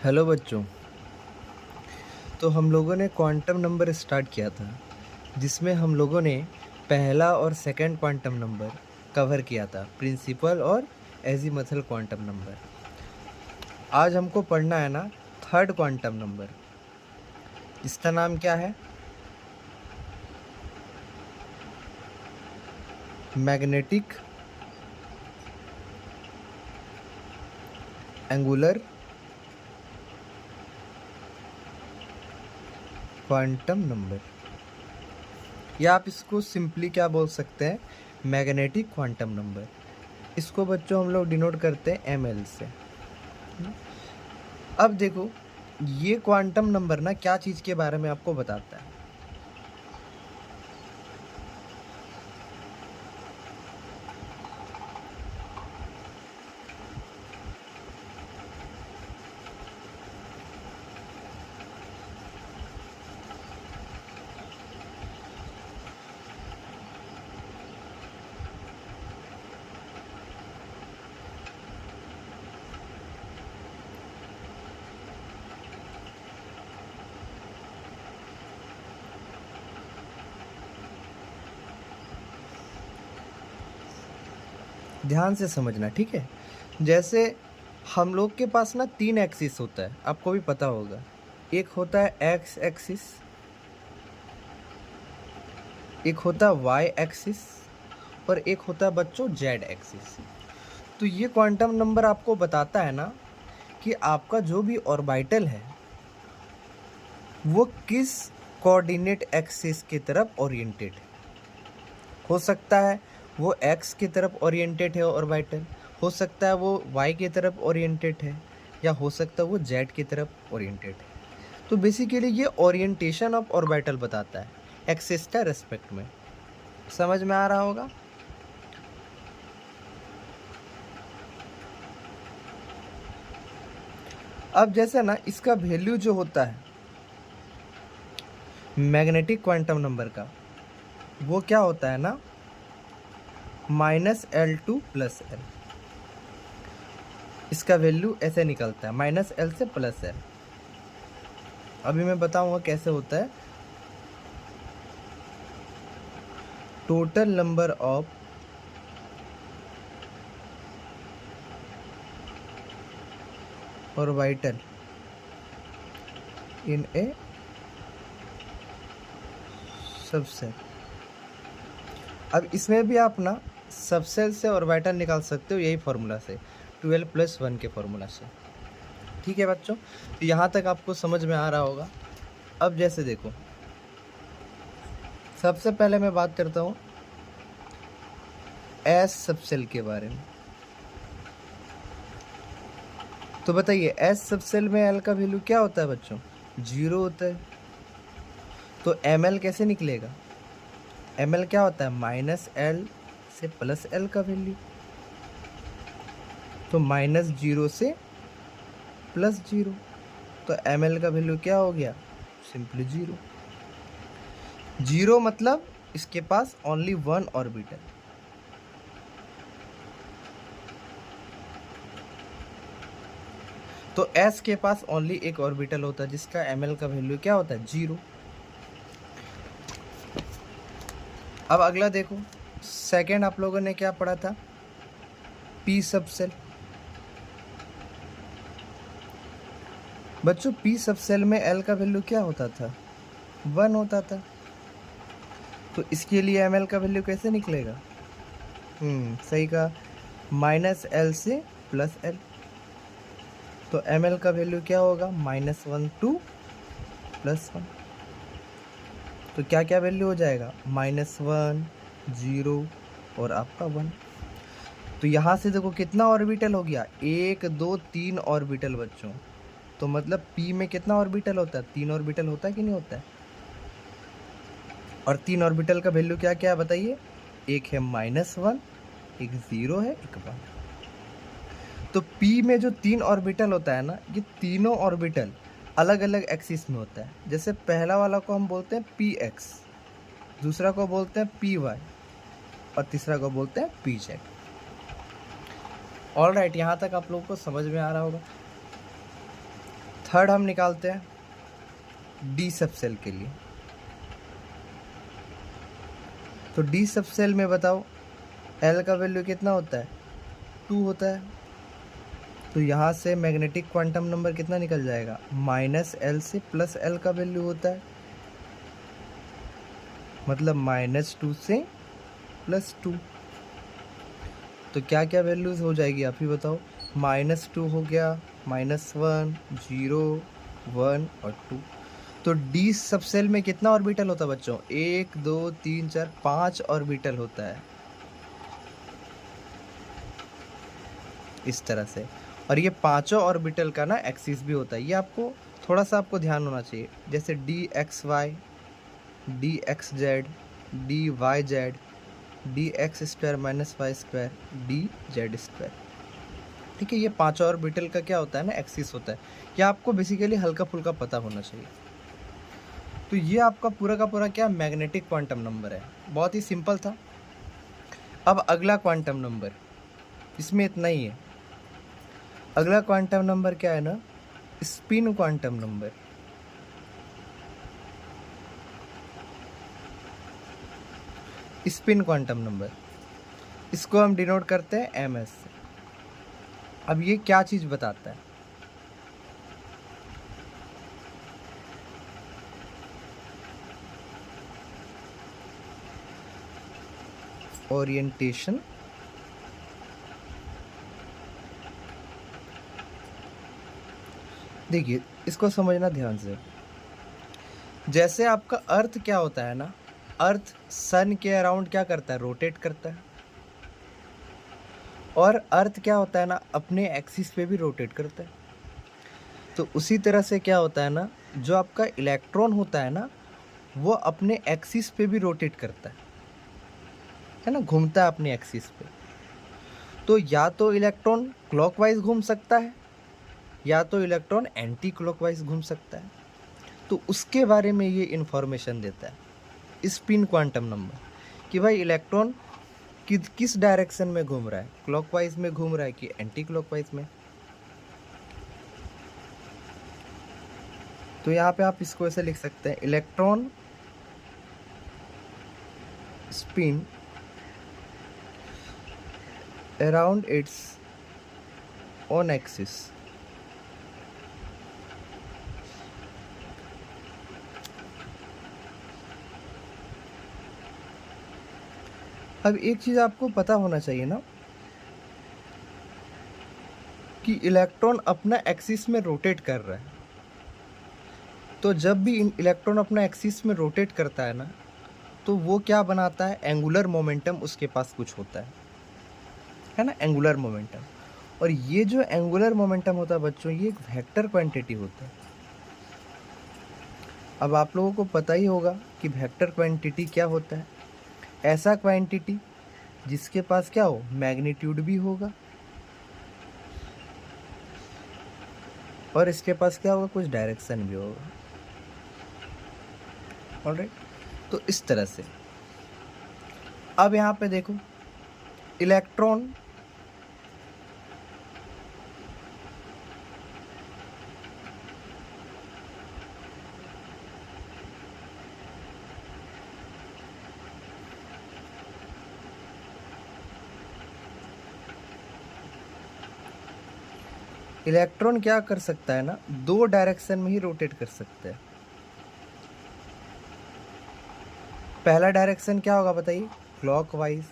Hello बच्चों। तो हम लोगों ने क्वांटम नंबर स्टार्ट किया था, जिसमें हम लोगों ने पहला और सेकंड क्वांटम नंबर कवर किया था, प्रिंसिपल और एजीमथल क्वांटम नंबर। आज हमको पढ़ना है ना थर्ड क्वांटम नंबर। इसका नाम क्या है? मैग्नेटिक एंगुलर क्वांटम नंबर, या आप इसको सिंपली क्या बोल सकते हैं, मैग्नेटिक क्वांटम नंबर। इसको बच्चों हम लोग डिनोट करते हैं ml से। अब देखो, ये क्वांटम नंबर ना क्या चीज़ के बारे में आपको बताता है। ध्यान से समझना, ठीक है। जैसे हम लोग के पास ना 3 एक्सिस होता है, आपको भी पता होगा। एक होता है एक्स एक्सिस, एक होता है वाई एक्सिस, और एक होता है बच्चों जेड एक्सिस। तो ये क्वांटम नंबर आपको बताता है ना कि आपका जो भी ऑर्बिटल है वो किस कोऑर्डिनेट एक्सिस की तरफ ओरिएंटेड है। हो सकता है वो एक्स की तरफ ओरिएंटेड है ऑर्बिटल, हो सकता है वो वाई की तरफ ओरिएंटेड है, या हो सकता है वो जेड की तरफ ओरिएंटेड है। तो बेसिकली ये ओरिएंटेशन ऑफ ऑर्बिटल बताता है एक्सिस का रेस्पेक्ट में। समझ में आ रहा होगा? अब जैसे ना इसका वैल्यू जो होता है मैग्नेटिक क्वांटम नंबर का, वो क्या होता है ना -L2 + L। इसका वैल्यू ऐसे निकलता है -L से +L। अभी मैं बताऊंगा कैसे होता है। Total number of orbital in A subshell. अब इसमें भी आप ना सबसेल से ऑर्बिटल निकाल सकते हो, यही फार्मूला से, 12 + 1 के फार्मूला से। ठीक है बच्चों, तो यहाँ तक आपको समझ में आ रहा होगा। अब जैसे देखो, सबसे पहले मैं बात करता हूँ एस सबसेल के बारे में। तो बताइए एस सबसेल में एल का वैल्यू क्या होता है बच्चों? 0 होता है। तो एम एल कैसे निकलेगा? एम एल क्या होता है? -L से +L का वैल्यू। तो -0 से +0, तो एम एल का वैल्यू क्या हो गया? सिंपली 0। 0 मतलब इसके पास ओनली 1 ऑर्बिटल। तो S के पास ओनली एक ऑर्बिटल होता है, जिसका ml का वैल्यू क्या होता है? 0। अब अगला देखो, सेकेंड आप लोगों ने क्या पढ़ा था? P subshell. बच्चों P सबसेल में L का वैल्यू क्या होता था? 1 होता था। तो इसके लिए ml का वैल्यू कैसे निकलेगा? सही कहा, -L से +L। तो ml का वैल्यू क्या होगा? -1 to +1। तो क्या क्या वैल्यू हो जाएगा? -1, 0 और आपका 1। तो यहाँ से देखो कितना ऑर्बिटल हो गया? 1 2 3 ऑर्बिटल बच्चों। तो मतलब P में कितना ऑर्बिटल होता है? 3 ऑर्बिटल होता है कि नहीं होता है? और 3 ऑर्बिटल का वैल्यू क्या क्या है बताइए? एक है -1, एक 0 है, एक 1। तो P में जो 3 ऑर्बिटल होता है ना, ये तीनों ऑर्बिटल अलग अलग एक्सिस में होता है। जैसे पहला वाला को हम बोलते हैं PX, दूसरा को बोलते हैं PY, और तीसरा को बोलते हैं PZ। ऑल राइट, यहाँ तक आप लोगों को समझ में आ रहा होगा। थर्ड हम निकालते हैं डी सब सेल के लिए। तो डी सब सेल में बताओ एल का वैल्यू कितना होता है, 2 होता है। तो यहाँ से मैग्नेटिक क्वांटम नंबर कितना निकल जाएगा, -L से +L का वैल्यू होता है, मतलब -2 से +2। तो क्या क्या वैल्यूज हो जाएगी आप ही बताओ। -2 हो गया, -1, 0, 1 और 2। तो डी सब सेल में कितना ऑर्बिटल होता है बच्चों, 1 2 3 4 5 ऑर्बिटल होता है इस तरह से। और ये पांचों ऑर्बिटल का ना एक्सिस भी होता है, ये आपको थोड़ा सा ध्यान होना चाहिए। जैसे DXY, DXZ, DYZ, DX² - Y², DZ²। ठीक है, ये पांचों ऑर्बिटल का क्या होता है ना, एक्सिस होता है। ये आपको बेसिकली हल्का फुल्का पता होना चाहिए। तो ये आपका पूरा का पूरा क्या मैग्नेटिक क्वांटम नंबर है, बहुत ही सिंपल था। अब अगला क्वांटम नंबर, इसमें इतना ही है। अगला क्वांटम नंबर क्या है ना, spin quantum number. Spin quantum number, इसको हम डिनोट करते हैं MS से। अब ये क्या चीज बताता है, ओरिएंटेशन देखिए इसको समझना ध्यान से। जैसे आपका अर्थ क्या होता है ना, अर्थ सन के अराउंड क्या करता है, रोटेट करता है। और अर्थ क्या होता है ना, अपने एक्सिस पे भी रोटेट करता है। तो उसी तरह से क्या होता है ना, जो आपका इलेक्ट्रॉन होता है ना, वो अपने एक्सिस पे भी रोटेट करता है ना, घूमता है अपने एक्सिस पे। तो या तो इलेक्ट्रॉन क्लॉकवाइज घूम सकता है, या तो इलेक्ट्रॉन एंटी क्लॉकवाइज घूम सकता है। तो उसके बारे में ये इंफॉर्मेशन देता है स्पिन क्वांटम नंबर, कि भाई इलेक्ट्रॉन किस डायरेक्शन में घूम रहा है, क्लॉकवाइज में घूम रहा है कि एंटी क्लॉकवाइज में। तो यहाँ पे आप इसको ऐसे लिख सकते हैं, electron spin around its own axis. अब एक चीज आपको पता होना चाहिए ना, कि इलेक्ट्रॉन अपना एक्सिस में रोटेट कर रहा है। तो जब भी इलेक्ट्रॉन अपना एक्सिस में रोटेट करता है ना, तो वो क्या बनाता है, एंगुलर मोमेंटम उसके पास कुछ होता है ना, एंगुलर मोमेंटम। और ये जो एंगुलर मोमेंटम होता है बच्चों, ये एक वेक्टर क्वांटिटी होता है। अब आप लोगों को पता ही होगा कि वेक्टर क्वांटिटी क्या होता है, ऐसा क्वांटिटी जिसके पास क्या हो, मैग्नीट्यूड भी होगा, और इसके पास क्या होगा, कुछ डायरेक्शन भी होगा। ऑलराइट, तो इस तरह से। अब यहाँ पे देखो, इलेक्ट्रॉन इलेक्ट्रॉन क्या कर सकता है ना, 2 डायरेक्शन में ही रोटेट कर सकता है। पहला डायरेक्शन क्या होगा बताइए, क्लॉकवाइज।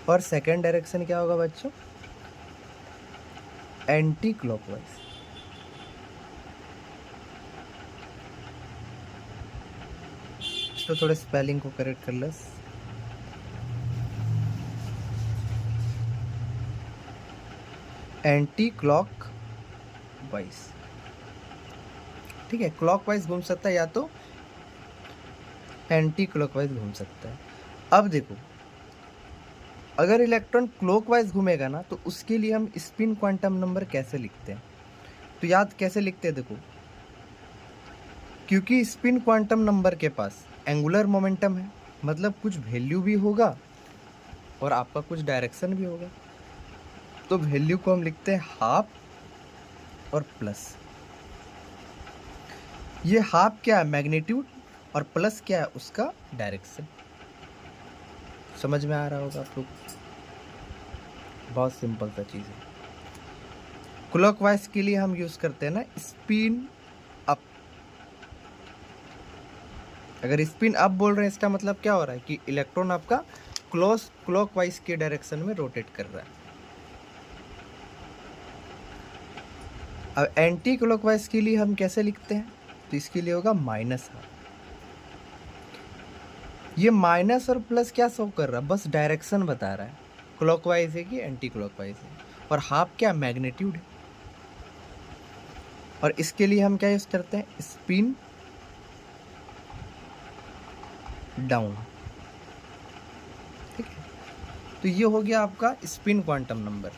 और सेकंड डायरेक्शन क्या होगा बच्चों, एंटी क्लॉकवाइज। तो थोड़े स्पेलिंग को करेक्ट कर ले, एंटी क्लॉक वाइज। ठीक है, क्लॉकवाइज घूम सकता है या तो एंटी क्लॉकवाइज घूम सकता है। अब देखो, अगर इलेक्ट्रॉन क्लॉकवाइज घूमेगा ना, तो उसके लिए हम स्पिन क्वांटम नंबर कैसे लिखते हैं, तो याद कैसे लिखते हैं, देखो, क्योंकि स्पिन क्वांटम नंबर के पास एंगुलर मोमेंटम है, मतलब कुछ वैल्यू भी होगा और आपका कुछ डायरेक्शन भी होगा। तो वैल्यू को हम लिखते हैं हाफ, और प्लस। ये हाफ क्या है, मैग्नीट्यूड, और प्लस क्या है, उसका डायरेक्शन। समझ में आ रहा होगा आप लोग, बहुत सिंपल सा चीज़ है। क्लॉकवाइज के लिए हम यूज़ करते हैं ना स्पिन अप। अगर स्पिन अप बोल रहे हैं इसका मतलब क्या हो रहा है कि इलेक्ट्रॉन आपका क्लॉकवाइज के डायरेक्शन में रोटेट कर रहा है। अब एंटी क्लॉकवाइज के लिए हम कैसे लिखते हैं, तो इसके लिए होगा माइनस हाफ। ये माइनस और प्लस क्या शो कर रहा है, बस डायरेक्शन बता रहा है, क्लॉकवाइज है कि एंटी क्लॉकवाइज है। और हाफ क्या, मैग्नीट्यूड है। और इसके लिए हम क्या यूज करते हैं, स्पिन डाउन। ठीक है, तो ये हो गया आपका स्पिन क्वांटम नंबर।